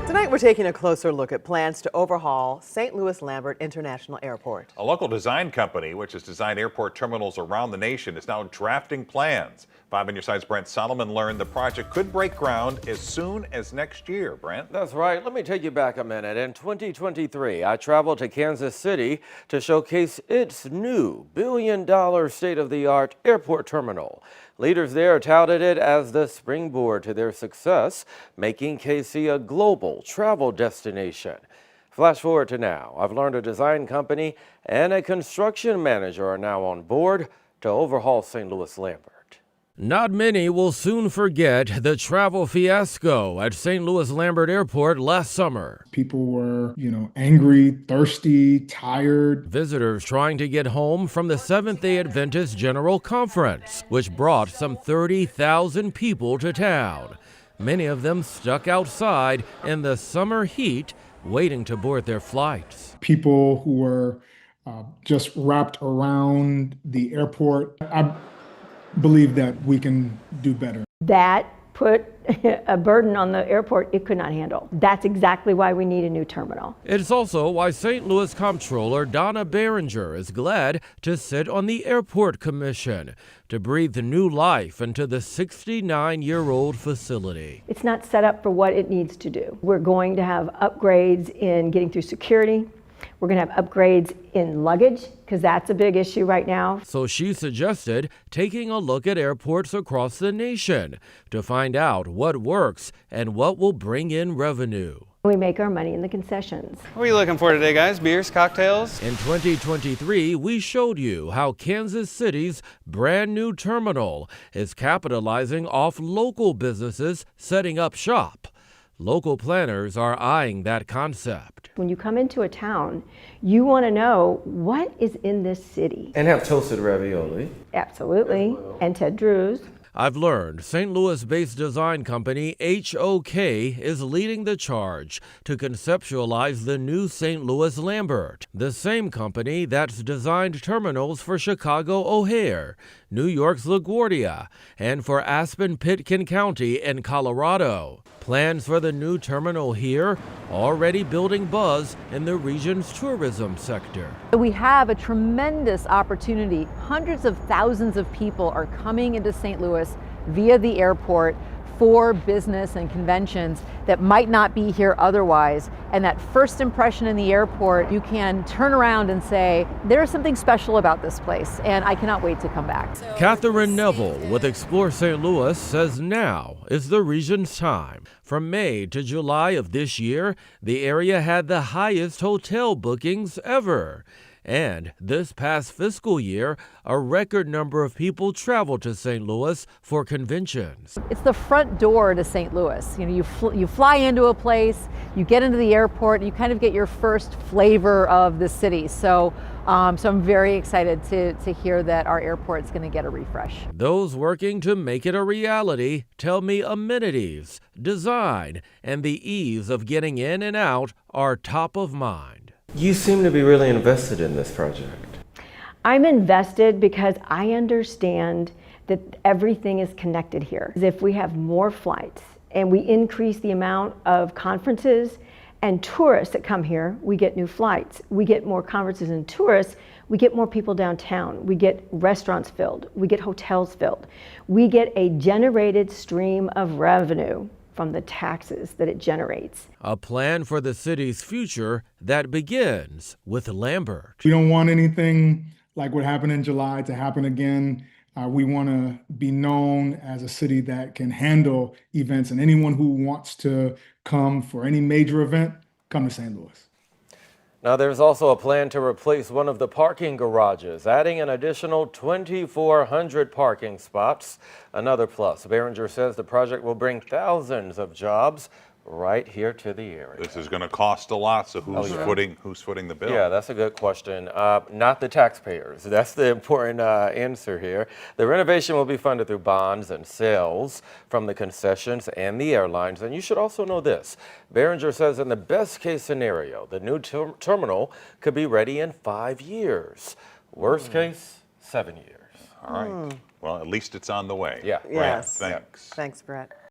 Tonight we're taking a closer look at plans to overhaul St. Louis Lambert International Airport. A local design company, which has designed airport terminals around the nation, is now drafting plans. 5 on your side's Brent Solomon learned the project could break ground as soon as next year. Brent? That's right. Let me take you back a minute. In 2023, I traveled to Kansas City to showcase its new billion-dollar state-of-the-art airport terminal. Leaders there touted it as the springboard to their success, making KC a global travel destination. Flash forward to now. I've learned a design company and a construction manager are now on board to overhaul St. Louis Lambert. Not many will soon forget the travel fiasco at St. Louis Lambert Airport last summer. People were, angry, thirsty, tired. Visitors trying to get home from the Seventh-day Adventist General Conference, which brought some 30,000 people to town. Many of them stuck outside in the summer heat, waiting to board their flights. People who were just wrapped around the airport. I believe that we can do better. That put a burden on the airport it could not handle. That's exactly why we need a new terminal. It's also why St. Louis Comptroller Donna Behringer is glad to sit on the Airport Commission to breathe new life into the 69-year-old facility. It's not set up for what it needs to do. We're going to have upgrades in getting through security. We're going to have upgrades in luggage, because that's a big issue right now. So she suggested taking a look at airports across the nation to find out what works and what will bring in revenue. We make our money in the concessions. What are you looking for today, guys? Beers, cocktails? In 2023, we showed you how Kansas City's brand new terminal is capitalizing off local businesses setting up shop. Local planners are eyeing that concept. When you come into a town, you want to know what is in this city. And have toasted ravioli. Absolutely. And Ted Drew's. I've learned St. Louis-based design company HOK is leading the charge to conceptualize the new St. Louis Lambert, the same company that's designed terminals for Chicago O'Hare, New York's LaGuardia, and for Aspen-Pitkin County in Colorado. Plans for the new terminal here already building buzz in the region's tourism sector. We have a tremendous opportunity. Hundreds of thousands of people are coming into St. Louis via the airport for business and conventions that might not be here otherwise. And that first impression in the airport, you can turn around and say, there's something special about this place, and I cannot wait to come back. Catherine Neville with Explore St. Louis says now is the region's time. From May to July of this year, the area had the highest hotel bookings ever. And this past fiscal year, a record number of people traveled to St. Louis for conventions. It's the front door to St. Louis. You fly into a place, you get into the airport, and you kind of get your first flavor of the city. So I'm very excited to hear that our airport's going to get a refresh. Those working to make it a reality tell me amenities, design, and the ease of getting in and out are top of mind. You seem to be really invested in this project. I'm invested because I understand that everything is connected here. If we have more flights and we increase the amount of conferences and tourists that come here, we get new flights. We get more conferences and tourists, we get more people downtown. We get restaurants filled, we get hotels filled. We get a generated stream of revenue from the taxes that it generates. A plan for the city's future that begins with Lambert. We don't want anything like what happened in July to happen again. We want to be known as a city that can handle events, and anyone who wants to come for any major event, come to St. Louis. Now there's also a plan to replace one of the parking garages, adding an additional 2,400 parking spots. Another plus. Behringer says the project will bring thousands of jobs right here to the area. This is going to cost a lot, so who's footing the bill? Yeah, that's a good question. Not the taxpayers. That's the important answer here. The renovation will be funded through bonds and sales from the concessions and the airlines. And you should also know this. Behringer says in the best case scenario, the new terminal could be ready in 5 years. Worst case, 7 years. All right. Well, at least it's on the way. Yeah. Yes. Thanks. Thanks, Brett.